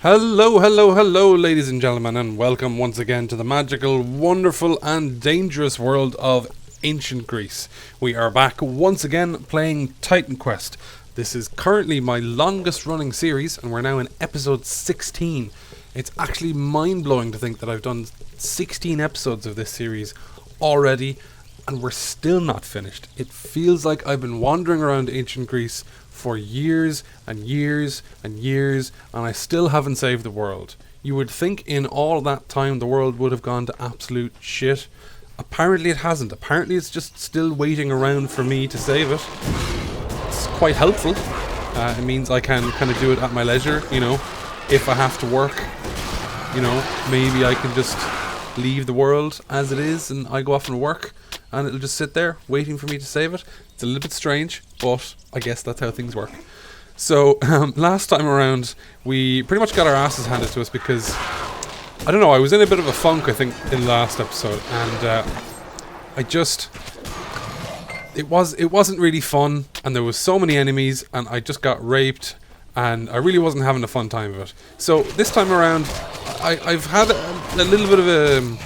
Hello, hello, hello, ladies and gentlemen, and welcome once again to the magical, wonderful, and dangerous world of ancient Greece. We are back once again playing Titan Quest. This is currently my longest running series, and we're now in episode 16. It's actually mind-blowing to think that I've done 16 episodes of this series already, and we're still not finished. It feels like I've been wandering around ancient Greece for years and years and years, and I still haven't saved the world. You would think in all that time the world would have gone to absolute shit. Apparently it hasn't. Apparently it's just still waiting around for me to save it. It's quite helpful. It means I can kind of do it at my leisure, you know. If I have to work, you know, maybe I can just leave the world as it is and I go off and work and it'll just sit there waiting for me to save it. It's a little bit strange, but I guess that's how things work. So last time around we pretty much got our asses handed to us because I don't know, I was in a bit of a funk I think in the last episode, and it wasn't really fun, and there was so many enemies and I just got raped and I really wasn't having a fun time of it. So this time around I've had a little bit of a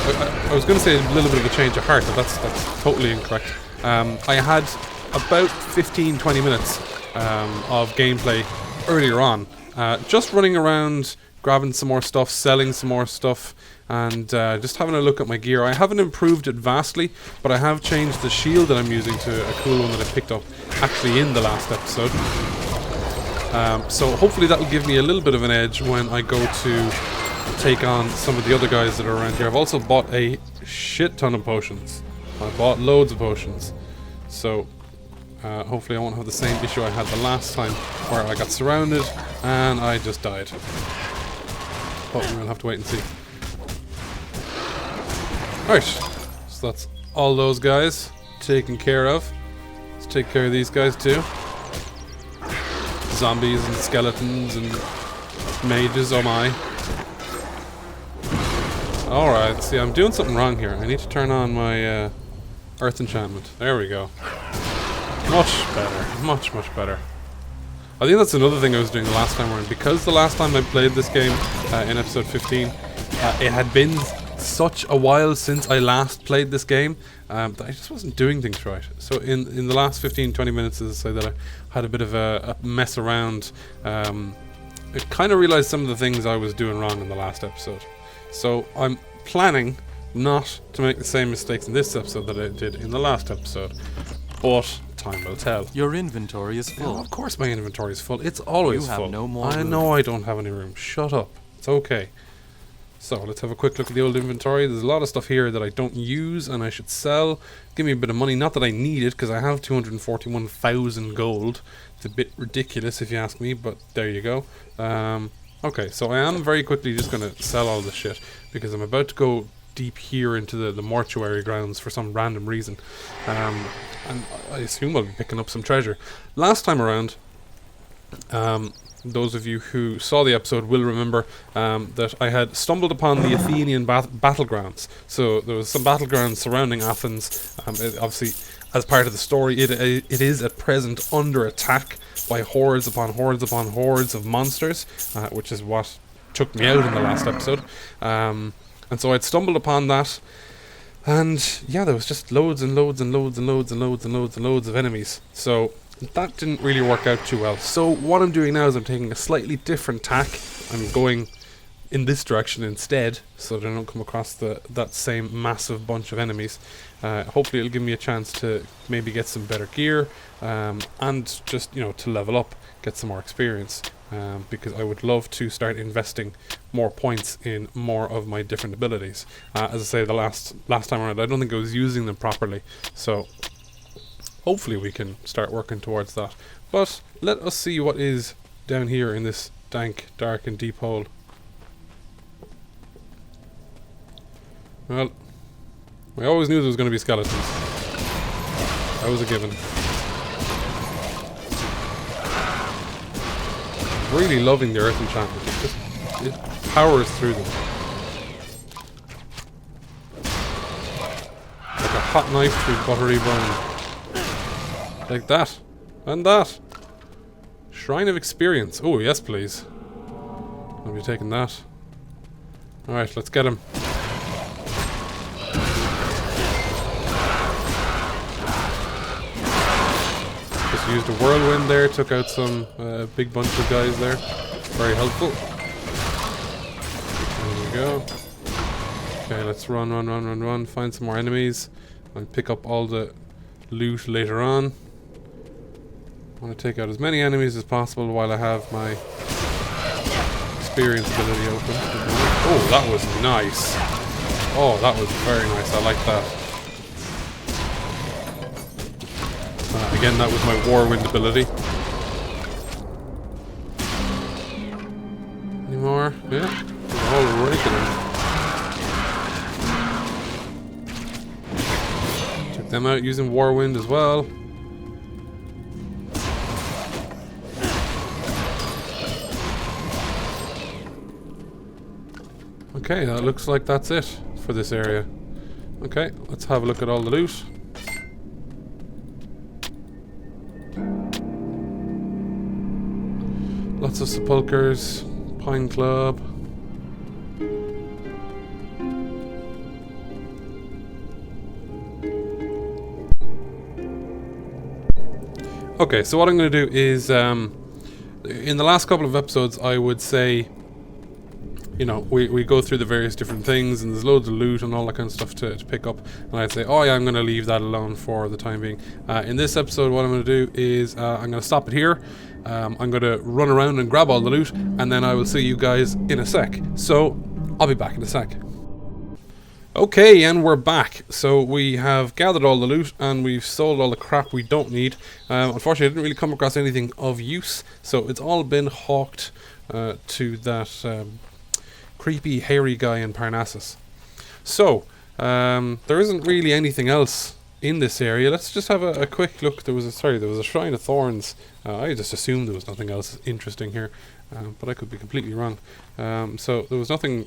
I was going to say a little bit of a change of heart, but that's totally incorrect. I had about 15-20 minutes of gameplay earlier on, just running around, grabbing some more stuff, selling some more stuff, and just having a look at my gear. I haven't improved it vastly, but I have changed the shield that I'm using to a cool one that I picked up actually in the last episode. So hopefully that will give me a little bit of an edge when I go to take on some of the other guys that are around here. I've also bought a shit ton of potions. I bought loads of potions. So hopefully I won't have the same issue I had the last time where I got surrounded and I just died. But we'll have to wait and see. Right, so that's all those guys taken care of. Let's take care of these guys too. Zombies and skeletons and mages, oh my. Alright, see, I'm doing something wrong here. I need to turn on my earth enchantment. There we go. Much better. Much better. I think that's another thing I was doing the last time around. Because the last time I played this game, in episode 15, it had been such a while since I last played this game, that I just wasn't doing things right. So in the last 15-20 minutes, as I say, that I had a bit of a mess around, I kind of realised some of the things I was doing wrong in the last episode. So I'm planning not to make the same mistakes in this episode that I did in the last episode, but time will tell. Your inventory is full. Yeah, of course my inventory is full. It's always full. You have no more room. I know I don't have any room. Shut up. It's okay. So let's have a quick look at the old inventory. There's a lot of stuff here that I don't use and I should sell. Give me a bit of money. Not that I need it, because I have 241,000 gold. It's a bit ridiculous if you ask me, but there you go. Okay, so I am very quickly just going to sell all this shit because I'm about to go deep here into the mortuary grounds for some random reason. And I assume I'll be picking up some treasure. Last time around, those of you who saw the episode will remember that I had stumbled upon the Athenian battlegrounds. So there was some battlegrounds surrounding Athens. Obviously, as part of the story, it is at present under attack by hordes upon hordes upon hordes of monsters, which is what took me out in the last episode. And so I'd stumbled upon that, and yeah, there was just loads and loads and loads and loads and loads and loads and loads of enemies. So that didn't really work out too well. So what I'm doing now is I'm taking a slightly different tack. I'm going in this direction instead, so that I don't come across that same massive bunch of enemies. Hopefully it'll give me a chance to maybe get some better gear, and just, you know, to level up, get some more experience, because I would love to start investing more points in more of my different abilities. As I say, the last time around, I don't think I was using them properly, so hopefully we can start working towards that. But let us see what is down here in this dank, dark and deep hole. Well, I always knew there was going to be skeletons. That was a given. Really loving the earth enchantment. It powers through them. Like a hot knife through buttery bone. Like that. And that. Shrine of Experience. Oh, yes, please. I'll be taking that. Alright, let's get him. Just used a whirlwind there, took out some big bunch of guys there. Very helpful. There we go. Okay, let's run, find some more enemies, and pick up all the loot later on. I want to take out as many enemies as possible while I have my experience ability open. Oh, that was nice. Oh, that was very nice. I like that. Again, that was my whirlwind ability. Any more? Yeah. There's a whole rake of them. Took them out using whirlwind as well. Okay, that looks like that's it for this area. Okay, let's have a look at all the loot. Lots of sepulchers, Pine Club. Okay, so what I'm going to do is, in the last couple of episodes, I would say, you know, we go through the various different things, and there's loads of loot and all that kind of stuff to pick up, and I'd say, oh yeah, I'm going to leave that alone for the time being. In this episode, what I'm going to do is I'm going to stop it here. I'm going to run around and grab all the loot, and then I will see you guys in a sec. So, I'll be back in a sec. Okay, and we're back. So we have gathered all the loot, and we've sold all the crap we don't need. Unfortunately, I didn't really come across anything of use, so it's all been hawked to that creepy, hairy guy in Parnassus. So, there isn't really anything else in this area. Let's just have a quick look. There was a Shrine of Thorns. I just assumed there was nothing else interesting here, but I could be completely wrong. So there was nothing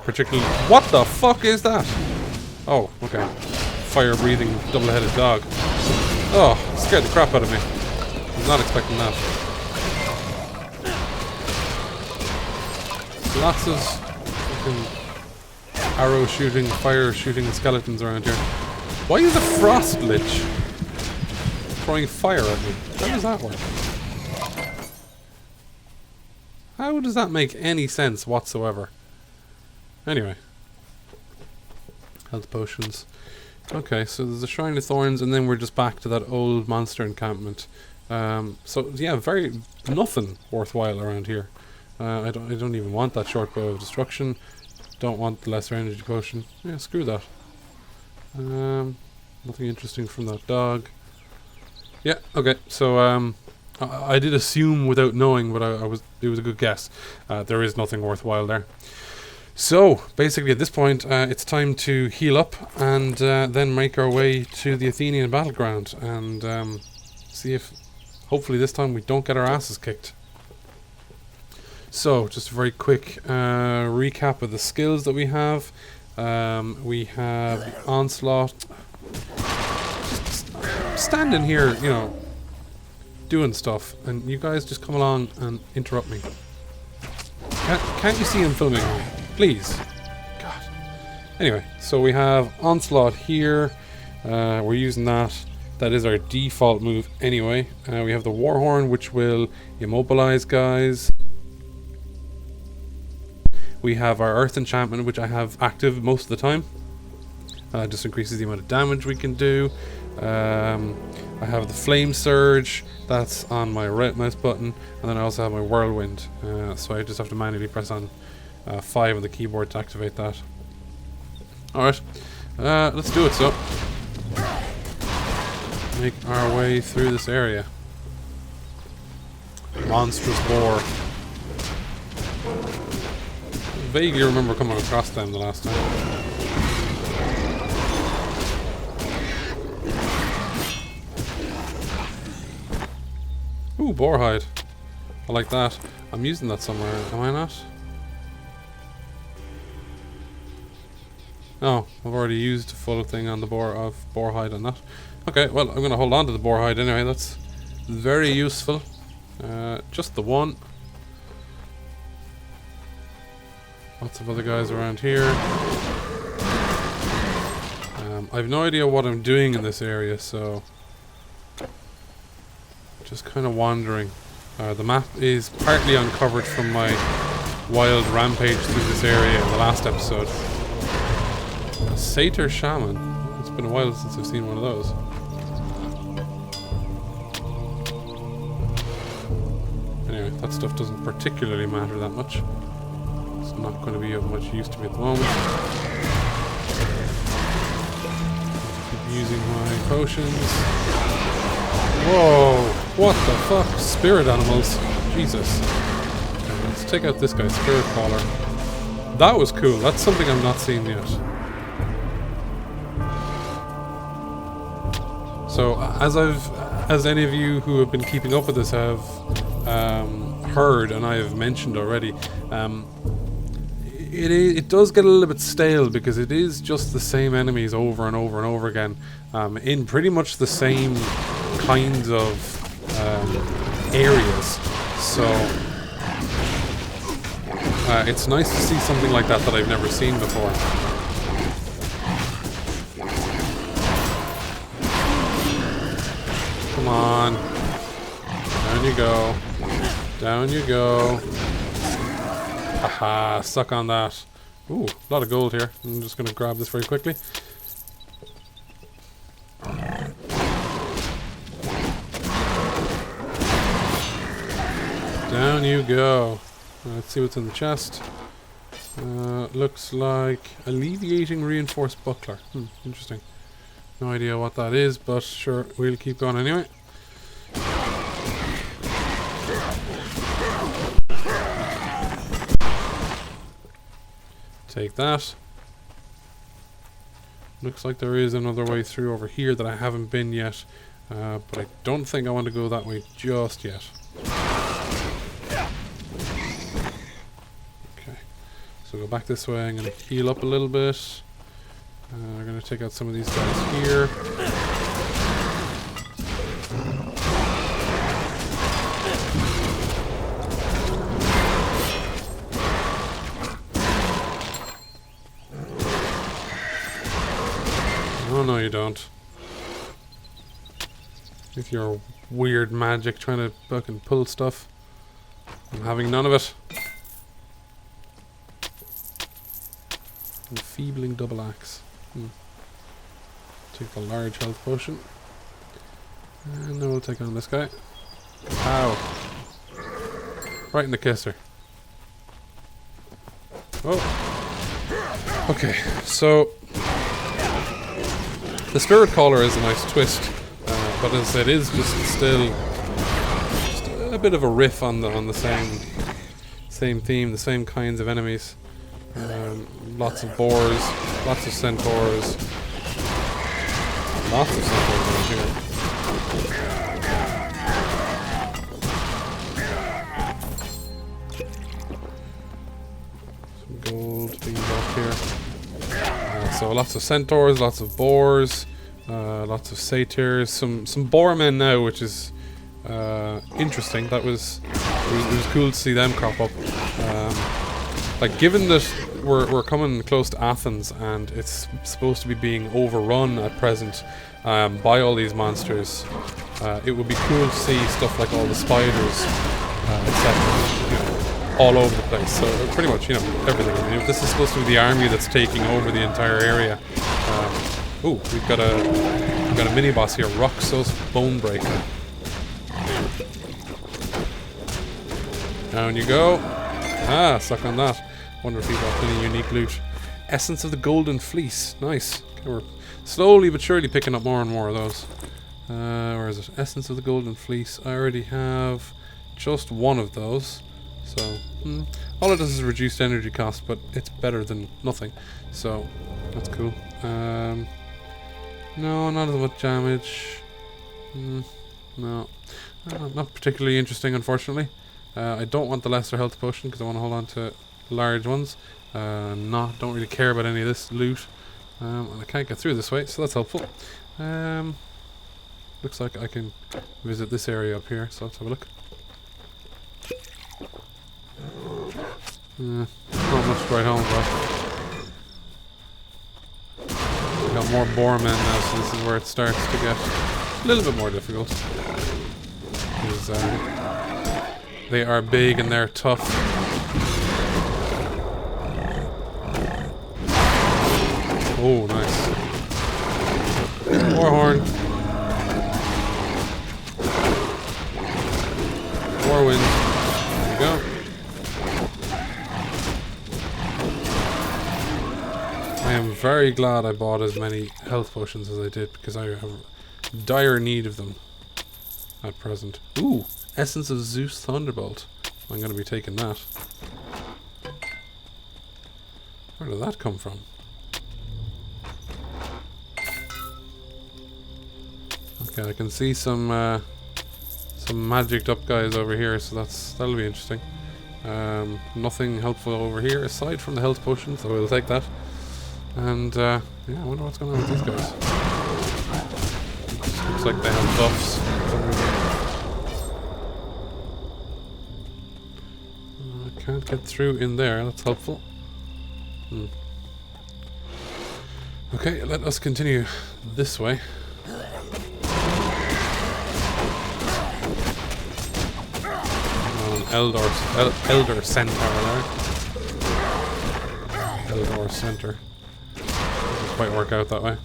particularly... What the fuck is that? Oh, okay. Fire-breathing, double-headed dog. Oh, scared the crap out of me. I was not expecting that. Lots of fucking arrow shooting, fire shooting skeletons around here. Why is a frost lich throwing fire at me? How does that work? How does that make any sense whatsoever? Anyway. Health potions. Okay, so there's a Shrine of Thorns, and then we're just back to that old monster encampment. So yeah, nothing worthwhile around here. I don't even want that short bow of destruction. Don't want the lesser energy potion. Yeah, screw that. Nothing interesting from that dog. Yeah, okay. So I did assume without knowing, but it was a good guess. There is nothing worthwhile there. So basically, at this point, it's time to heal up and then make our way to the Athenian battleground and see if, hopefully, this time we don't get our asses kicked. So, just a very quick recap of the skills that we have. We have the Onslaught. Just standing here, you know, doing stuff, and you guys just come along and interrupt me. Can't you see I'm filming me? Please. God. Anyway, so we have Onslaught here. We're using that. That is our default move anyway. We have the Warhorn, which will immobilize guys. We have our Earth Enchantment, which I have active most of the time. Just increases the amount of damage we can do. I have the Flame Surge, that's on my right mouse button. And then I also have my Whirlwind. So I just have to manually press on 5 on the keyboard to activate that. Alright, let's do it so. Make our way through this area. Monstrous boar. Vaguely remember coming across them the last time. Ooh, boar hide. I like that. I'm using that somewhere, am I not? No, I've already used a full thing on the boar hide on that. Okay, well, I'm gonna hold on to the boar hide anyway. That's very useful. Just the one. Lots of other guys around here. I have no idea what I'm doing in this area, so just kind of wandering. The map is partly uncovered from my wild rampage through this area in the last episode. A satyr shaman. It's been a while since I've seen one of those. Anyway, that stuff doesn't particularly matter that much. It's not going to be of much use to me at the moment. Keep using my potions. Whoa! What the fuck? Spirit animals. Jesus. Okay, let's take out this guy, Spirit Caller. That was cool. That's something I'm not seeing yet. So, as any of you who have been keeping up with this have heard, and I have mentioned already, it does get a little bit stale because it is just the same enemies over and over and over again, in pretty much the same kinds of areas. So it's nice to see something like that I've never seen before. Come on. Down you go. Down you go. Haha, stuck on that. Ooh, a lot of gold here. I'm just going to grab this very quickly. Down you go. Let's see what's in the chest. Looks like alleviating reinforced buckler. Interesting. No idea what that is, but sure, we'll keep going anyway. Take that. Looks like there is another way through over here that I haven't been yet, but I don't think I want to go that way just yet. Okay, so go back this way. I'm going to heal up a little bit. I'm going to take out some of these guys here. Oh no, you don't. With your weird magic trying to fucking pull stuff. I'm having none of it. Enfeebling double axe. Take the large health potion. And then we'll take on this guy. Ow. Right in the kisser. Oh. Okay, so the Spirit Caller is a nice twist, but as it is just still just a bit of a riff on the same theme, the same kinds of enemies. Lots of boars, lots of centaurs, lots of centaurs around here. Some gold being brought here. So lots of centaurs, lots of boars, lots of satyrs, some boarmen now, which is interesting. It was cool to see them crop up. Like, given that we're coming close to Athens and it's supposed to be being overrun at present by all these monsters, it would be cool to see stuff like all the spiders, etc. All over the place. So pretty much, everything. I mean, if this is supposed to be the army that's taking over the entire area. Ooh, we've got a mini boss here, Roxos Bonebreaker. Down you go. Ah, suck on that. Wonder if he got any unique loot. Essence of the Golden Fleece. Nice. Okay, we're slowly but surely picking up more and more of those. Where is it? Essence of the Golden Fleece. I already have just one of those. So, all it does is reduced energy cost, but it's better than nothing. So, that's cool. No, not as much damage. No. Not particularly interesting, unfortunately. I don't want the lesser health potion because I want to hold on to large ones. Don't really care about any of this loot. And I can't get through this way, so that's helpful. Looks like I can visit this area up here, so let's have a look. Not not much to write home about. We got more boar men now, so this is where it starts to get a little bit more difficult. Because they are big and they're tough. Oh, nice. More horn. More wind. There we go. I am very glad I bought as many health potions as I did, because I have dire need of them at present. Ooh, Essence of Zeus Thunderbolt. I'm going to be taking that. Where did that come from? Okay, I can see some magicked up guys over here, so that'll be interesting. Nothing helpful over here aside from the health potion, so we'll take that. And yeah, I wonder what's going on with these guys. Looks like they have buffs. I can't get through in there. That's helpful. Okay, let us continue this way. Elder Centaur there. Eldor Center. Doesn't quite work out that way.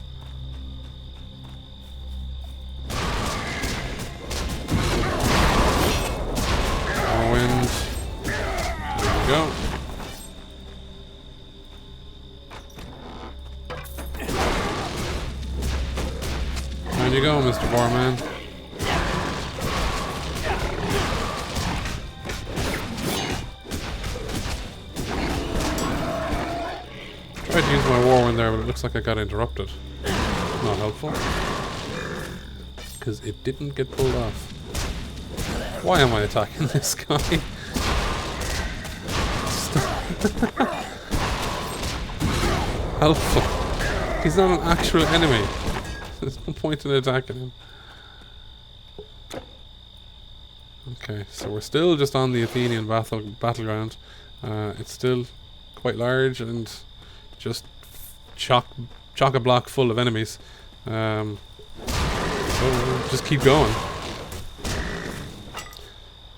More wind. There we go. How'd you go, Mr. Barman? I tried to use my war wind there, but it looks like I got interrupted. Not helpful. Because it didn't get pulled off. Why am I attacking this guy? Helpful. He's not an actual enemy. There's no point in attacking him. Okay, so we're still just on the Athenian battleground. It's still quite large and just chock-a-block full of enemies. So just keep going.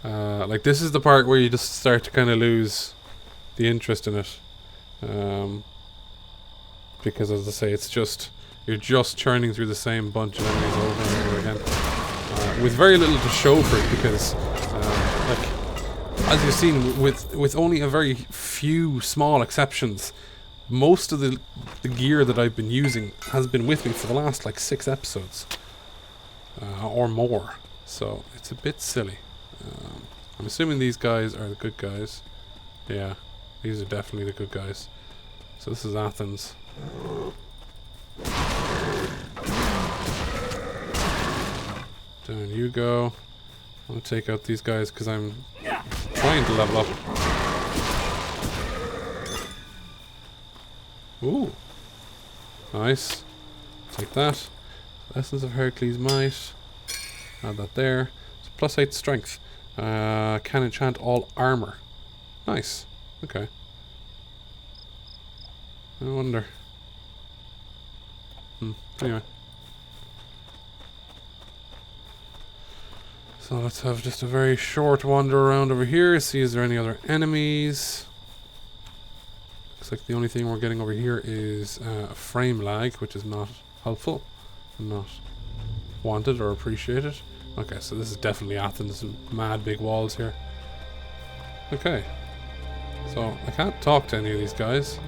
Like, this is the part where you just start to kind of lose the interest in it. Because, as I say, it's just... You're just churning through the same bunch of enemies over and over again. With very little to show for it, because... like, as you've seen, with only a very few small exceptions, most of the gear that I've been using has been with me for the last, like, 6 episodes. Or more. So, it's a bit silly. I'm assuming these guys are the good guys. Yeah, these are definitely the good guys. So this is Athens. Down you go. I'm going to take out these guys because I'm trying to level up. Ooh. Nice. Take that. Lessons of Hercules' Might. Add that there. So +8 strength. Can enchant all armor. Nice. Okay. I wonder. Anyway. So let's have just a very short wander around over here. See, is there any other enemies? Looks like the only thing we're getting over here is frame lag, which is not helpful. And not wanted or appreciated. Okay, so this is definitely Athens. Mad big walls here. Okay. So, I can't talk to any of these guys.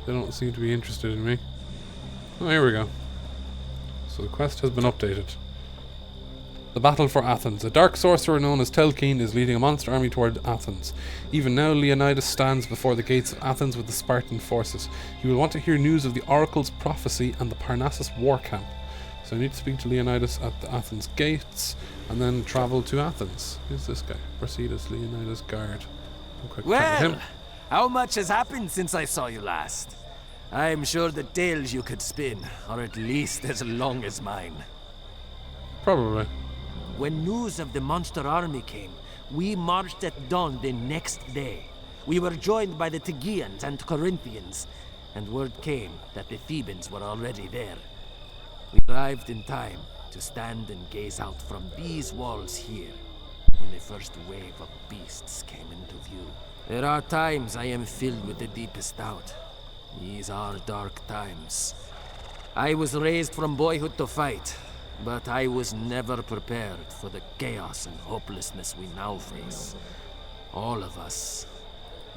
They don't seem to be interested in me. Oh, here we go. So the quest has been updated. The battle for Athens. A dark sorcerer known as Telkine is leading a monster army toward Athens. Even now, Leonidas stands before the gates of Athens with the Spartan forces. You will want to hear news of the oracle's prophecy and the Parnassus war camp. So I need to speak to Leonidas at the Athens gates and then travel to Athens. Who's this guy? Proceed as Leonidas' guard. Well, how much has happened since I saw you last? I'm sure the tales you could spin are at least as long as mine. Probably. When news of the monster army came, we marched at dawn the next day. we were joined by the Tegeans and Corinthians, and word came that the Thebans were already there. We arrived in time to stand and gaze out from these walls here when the first wave of beasts came into view. There are times I am filled with the deepest doubt. These are dark times. I was raised from boyhood to fight, but I was never prepared for the chaos and hopelessness we now face. All of us.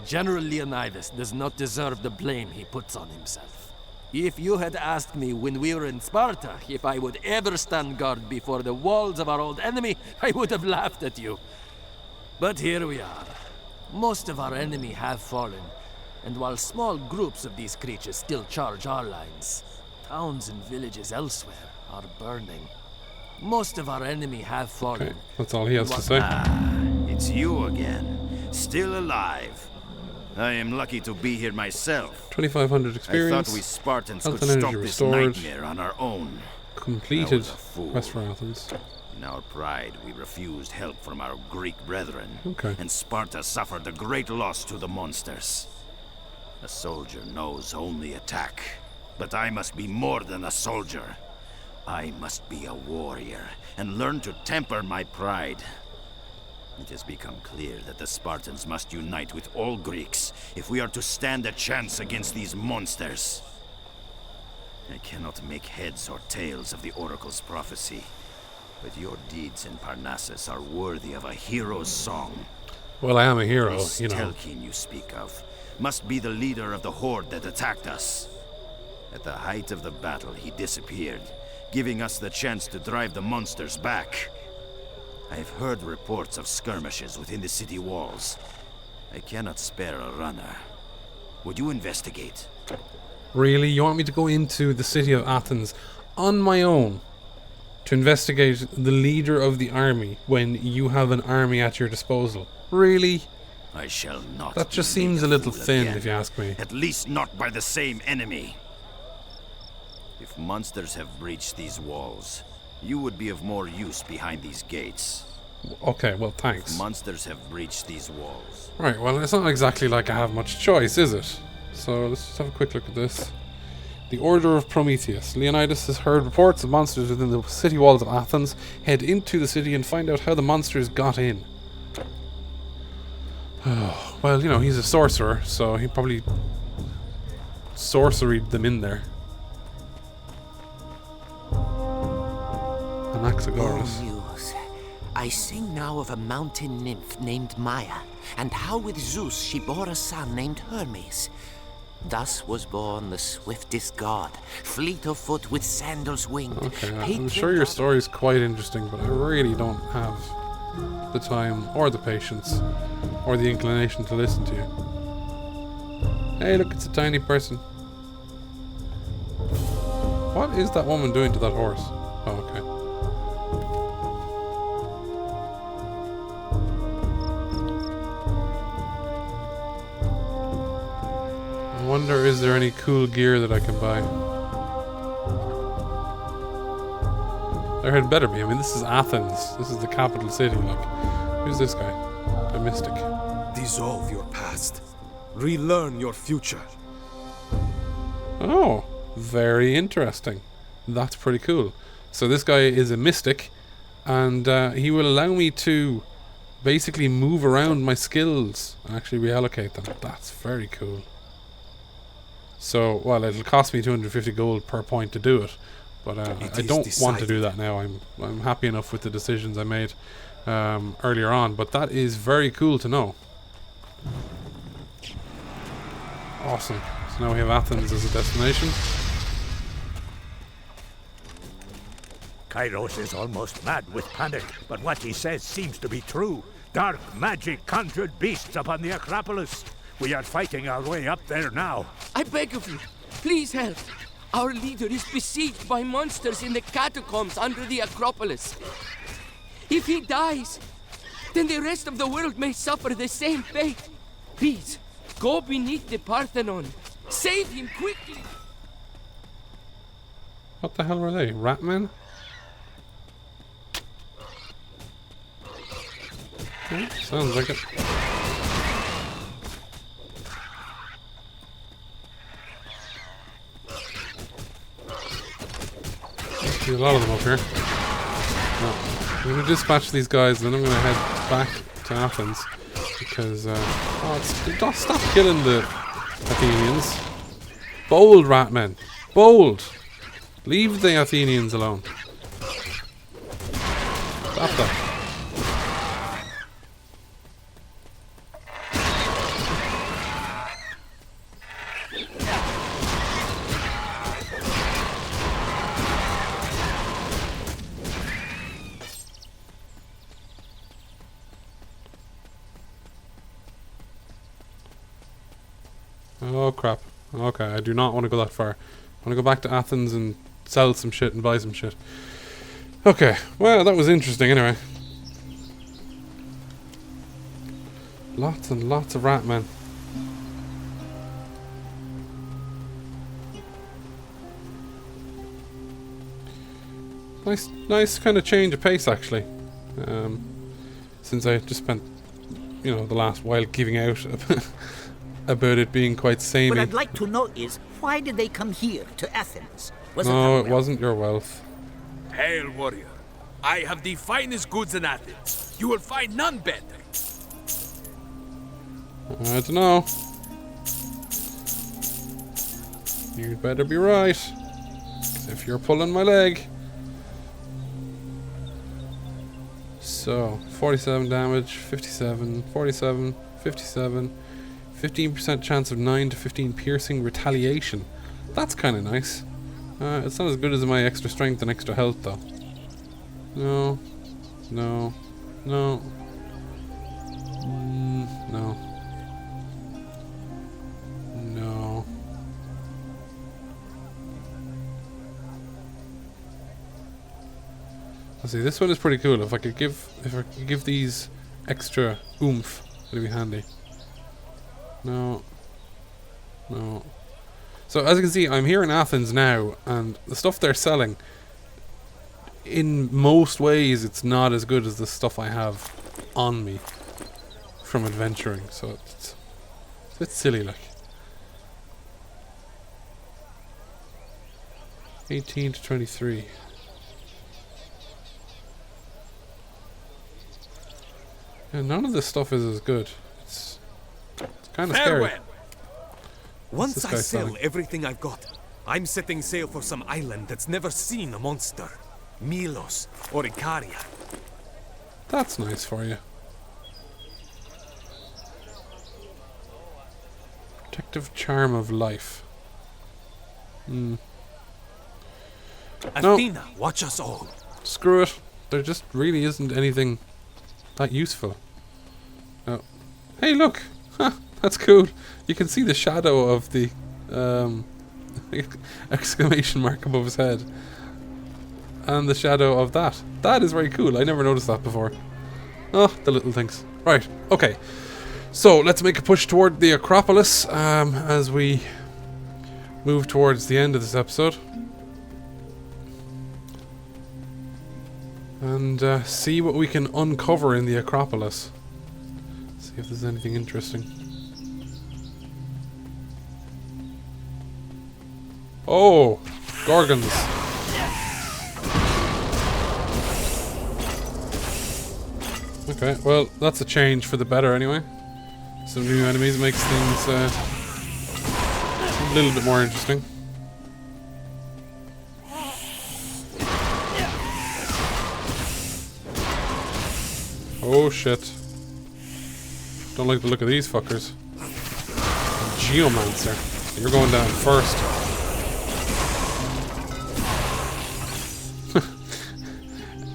General Leonidas does not deserve the blame he puts on himself. If you had asked me when we were in Sparta if I would ever stand guard before the walls of our old enemy, I would have laughed at you. But here we are. Most of our enemy have fallen, and while small groups of these creatures still charge our lines, towns and villages elsewhere are burning. Most of our enemy have fallen. Okay, that's all he has to say. Ah, it's you again. Still alive. I am lucky to be here myself. 2,500 experience. I thought we Spartans Health could and stop energy this restored. nightmare on our own. Completed I was a fool. quest for Athens. In our pride, we refused help from our Greek brethren. Okay. And Sparta suffered a great loss to the monsters. A soldier knows only attack. But I must be more than a soldier. I must be a warrior and learn to temper my pride. It has become clear that the Spartans must unite with all Greeks if we are to stand a chance against these monsters. I cannot make heads or tails of the Oracle's prophecy, but your deeds in Parnassus are worthy of a hero's song. Well, I am a hero, This you know. Telkin you speak of must be the leader of the horde that attacked us. At the height of the battle, he disappeared, giving us the chance to drive the monsters back. I've heard reports of skirmishes within the city walls. I cannot spare a runner. Would you investigate? Really? You want me to go into the city of Athens on my own to investigate the leader of the army when you have an army at your disposal? Really? I shall not. That just be made seems a little fool thin, again. if you ask me. At least not by the same enemy. If monsters have breached these walls, you would be of more use behind these gates. Okay, well, thanks. Monsters have breached these walls. Right, well, it's not exactly like I have much choice, is it? So let's just have a quick look at this. The Order of Prometheus. Leonidas has heard reports of monsters within the city walls of Athens. Head into the city and find out how the monsters got in. Well, you know, he's a sorcerer, so he probably sorceried them in there. Anaxagoras. news. I sing now of a mountain nymph named Maya, and how with Zeus she bore a son named Hermes. Thus was born the swiftest god, fleet of foot with sandals winged. Okay, I'm patron sure your of- story is quite interesting, but I really don't have the time or the patience or the inclination to listen to you. Hey, look, it's a tiny person. What is that woman doing to that horse? Oh, okay. I wonder, is there any cool gear that I can buy? There had better be. I mean, this is Athens. This is the capital city. Like, who's this guy? A mystic. Dissolve your past. Relearn your future. Oh, very interesting. That's pretty cool. So this guy is a mystic, and he will allow me to basically move around my skills and actually reallocate them. That's very cool. So, well, it'll cost me 250 gold per point to do it, but I is don't want to do decided. that now. I'm happy enough with the decisions I made earlier on, but that is very cool to know. Awesome. So now we have Athens as a destination. Kairos is almost mad with panic, but what he says seems to be true. Dark magic conjured beasts upon the Acropolis. We are fighting our way up there now. I beg of you, please help. Our leader is besieged by monsters in the catacombs under the Acropolis. If he dies, then the rest of the world may suffer the same fate. Please, go beneath the Parthenon. Save him quickly. What the hell were they? Ratmen? Sounds like it. See a lot of them up here. No. I'm going to dispatch these guys, and then I'm going to head back to Athens. Because, stop killing the Athenians. Bold, ratmen. Bold. Leave the Athenians alone. Stop that. Oh crap. Okay, I do not want to go that far. I want to go back to Athens and sell some shit and buy some shit. Okay, well, that was interesting anyway. Lots and lots of rat men. Nice kind of change of pace actually. Since I just spent, you know, the last while giving out about it being quite samey. What I'd like to know is, why did they come here to Athens? No, it wasn't your wealth. Hail, warrior. I have the finest goods in Athens. You will find none better. I don't know. You'd better be right. 'Cause if you're pulling my leg. So, 47 damage, 57, 47, 57, 15% chance of 9 to 15 piercing retaliation. That's kind of nice. It's not as good as my extra strength and extra health though. No. No. No. No. No. Let's see, this one is pretty cool. If I could give these extra oomph, it'd be handy. No. No. So as you can see, I'm here in Athens now, and the stuff they're selling, in most ways, it's not as good as the stuff I have on me from adventuring. So it's a bit silly, like. 18 to 23. Yeah, none of this stuff is as good. It's kind of scary. Once I sell selling? everything I've got, I'm setting sail for some island that's never seen a monster. Milos or Icaria. That's nice for you. Protective charm of life. Athena, watch us all. Screw it. There just really isn't anything that useful. Oh. Hey, look! Ha! That's cool. You can see the shadow of the exclamation mark above his head. And the shadow of that. That is very cool. I never noticed that before. Oh, the little things. Right, okay. So, let's make a push toward the Acropolis as we move towards the end of this episode. And see what we can uncover in the Acropolis. See if there's anything interesting. Oh, Gorgons. Okay, well, that's a change for the better anyway. Some new enemies makes things a little bit more interesting. Oh shit. Don't like the look of these fuckers. Geomancer. You're going down first.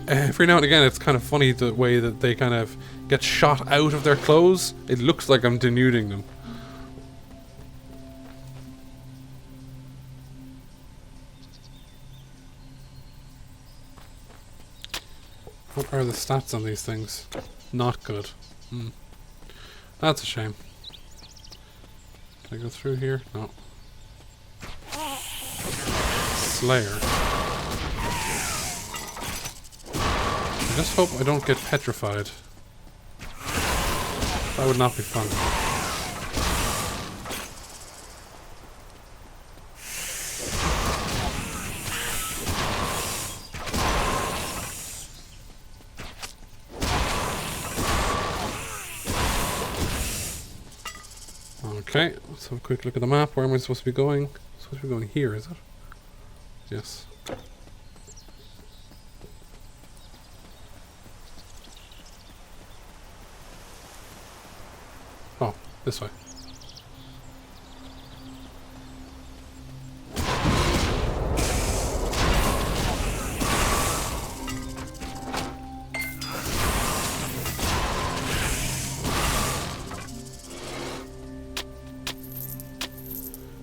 Every now and again it's kind of funny the way that they kind of get shot out of their clothes. It looks like I'm denuding them. What are the stats on these things? Not good. That's a shame. Can I go through here? No. Slayer. I just hope I don't get petrified. That would not be fun. Okay, let's have a quick look at the map. Where am I supposed to be going? Supposed to be going here, is it? Yes. Oh, this way.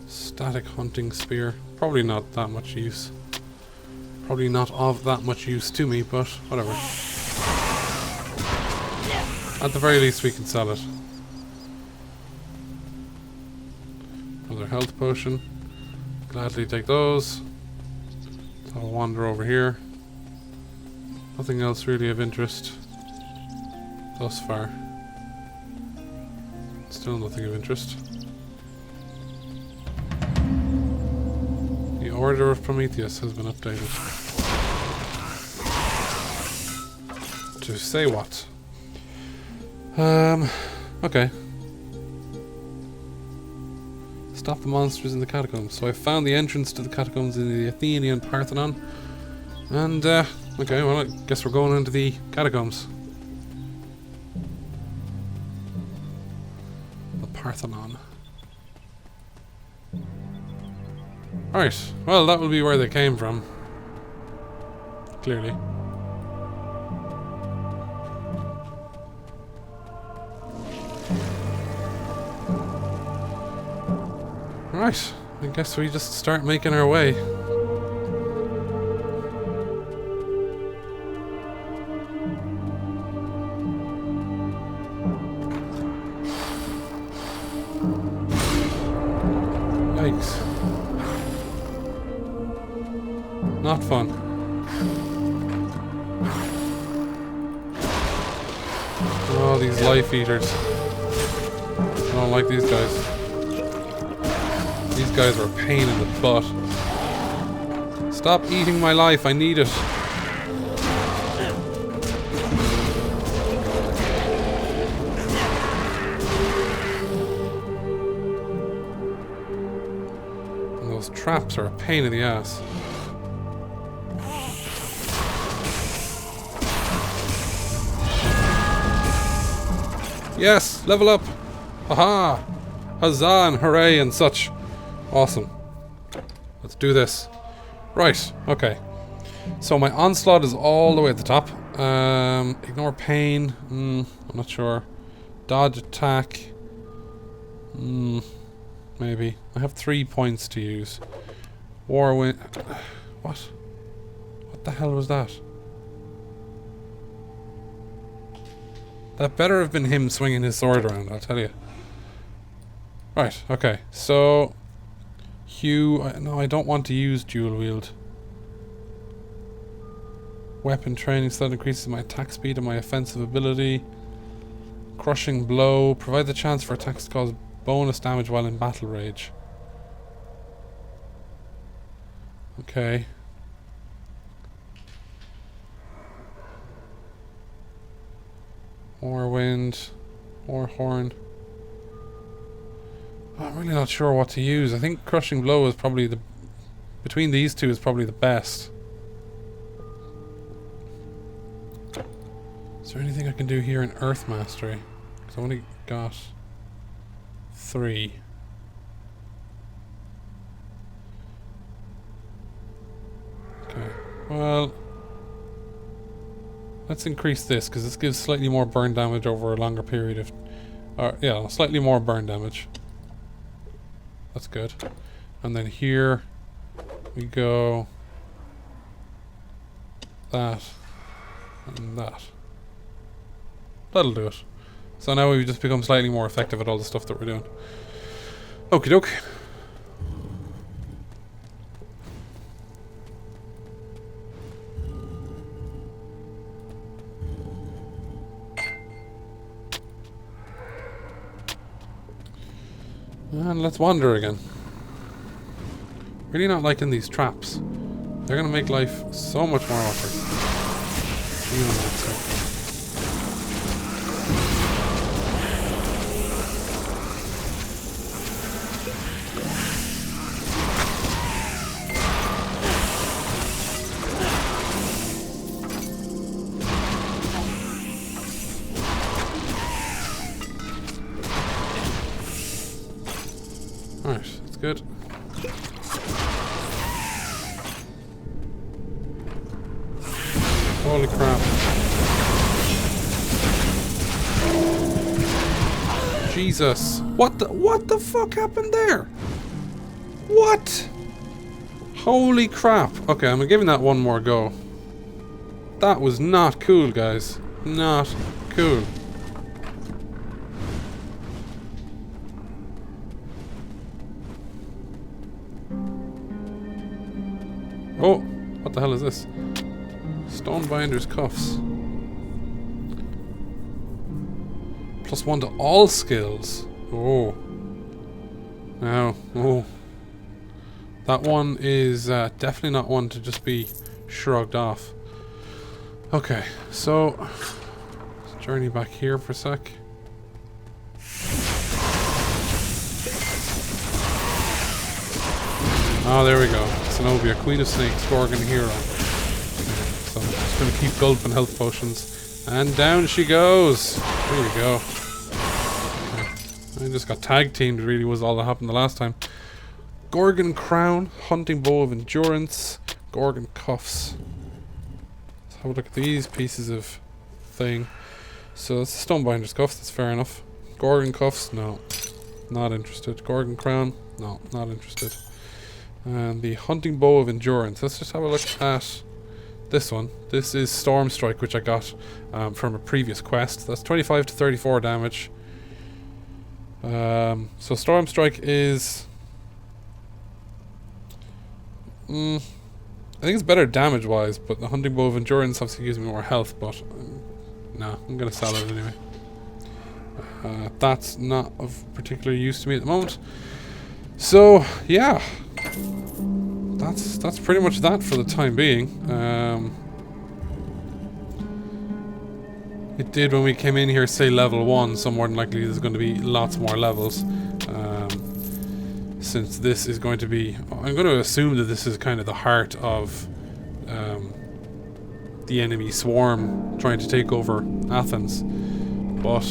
Static hunting spear. Probably not that much use. Probably not of that much use to me, but whatever. At the very least we can sell it. Another health potion. Gladly take those. I'll wander over here. Nothing else really of interest thus far. Still nothing of interest. The Order of Prometheus has been updated. To say what? Okay. Stop the monsters in the catacombs. So I found the entrance to the catacombs in the Athenian Parthenon. And, okay, well, I guess we're going into the catacombs. The Parthenon. Alright, well, that will be where they came from. Clearly. Right, I guess we just start making our way. Yikes. Not fun. Oh, these life eaters. I don't like these guys. These guys are a pain in the butt. Stop eating my life, I need it. And those traps are a pain in the ass. Yes, level up! Haha! Huzzah and hooray and such. Awesome. Let's do this. Right, okay. So my onslaught is all the way at the top. Ignore pain. I'm not sure. Dodge attack. Maybe. I have 3 points to use. War win. What? What the hell was that? That better have been him swinging his sword around, I'll tell you. Right, okay. So... no, I don't want to use dual wield. Weapon training, so that increases my attack speed and my offensive ability. Crushing blow. Provide the chance for attacks to cause bonus damage while in battle rage. Okay. More wind. More horn. I'm really not sure what to use. I think crushing blow is probably the... Between these two is probably the best. Is there anything I can do here in Earth Mastery? Because I only got 3. Okay. Well... Let's increase this, because this gives slightly more burn damage over a longer period of... yeah, slightly more burn damage. That's good. And then here we go that and that. That'll do it. So now we've just become slightly more effective at all the stuff that we're doing. Okie doke. And let's wander again. Really not liking these traps. They're gonna make life so much more awkward. Even that stuff. Alright, that's good. Holy crap. Jesus. What the fuck happened there? What? Holy crap. Okay, I'm giving that one more go. That was not cool, guys. Not cool. Oh, what the hell is this? Stonebinder's cuffs. +1 to all skills. Oh. Now, oh. That one is definitely not one to just be shrugged off. Okay, so let's journey back here for a sec. Oh, there we go. Zenobia, Queen of Snakes, Gorgon Hero. So I'm just going to keep gulping health potions. And down she goes. There we go. I just got tag teamed, really, was all that happened the last time. Gorgon Crown, Hunting Bow of Endurance, Gorgon Cuffs. Let's have a look at these pieces of thing. So it's Stonebinder's Cuffs, that's fair enough. Gorgon Cuffs, no. Not interested. Gorgon Crown, no, not interested. And the Hunting Bow of Endurance. Let's just have a look at this one. This is Storm Strike, which I got from a previous quest. That's 25 to 34 damage. So Storm Strike is... I think it's better damage-wise, but the Hunting Bow of Endurance obviously gives me more health, but... no, I'm going to sell it anyway. That's not of particular use to me at the moment. So, yeah. That's pretty much that for the time being. It did when we came in here say level 1, so more than likely there's going to be lots more levels. Since this is going to be... I'm going to assume that this is kind of the heart of the enemy swarm trying to take over Athens. But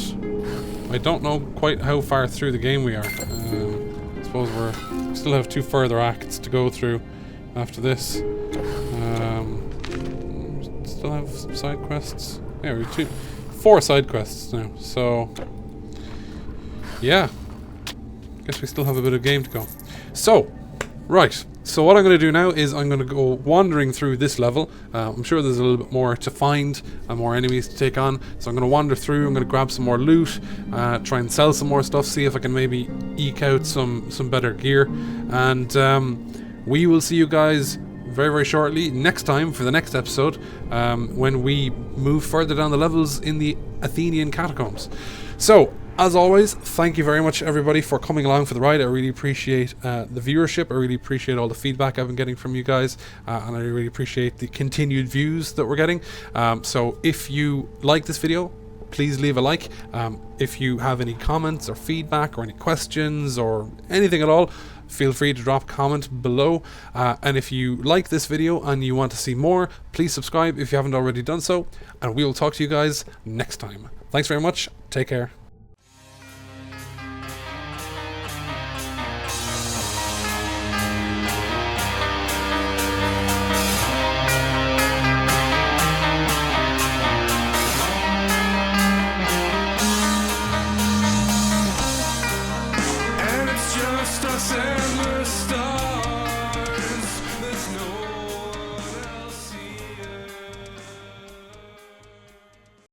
I don't know quite how far through the game we are. I suppose we still have 2 further acts to go through after this. Still have some side quests. Yeah, we have 4 side quests now. So yeah, guess we still have a bit of game to go. So right, so what I'm going to do now is I'm going to go wandering through this level. I'm sure there's a little bit more to find and more enemies to take on. So I'm going to wander through, I'm going to grab some more loot, try and sell some more stuff, see if I can maybe eke out some better gear. And we will see you guys very, very shortly next time for the next episode, when we move further down the levels in the Athenian catacombs. So, as always, thank you very much everybody for coming along for the ride. I really appreciate the viewership. I really appreciate all the feedback I've been getting from you guys, and I really appreciate the continued views that we're getting. So if you like this video, please leave a like. If you have any comments or feedback or any questions or anything at all, feel free to drop a comment below. And if you like this video and you want to see more, please subscribe if you haven't already done so, and we will talk to you guys next time. Thanks very much. Take care.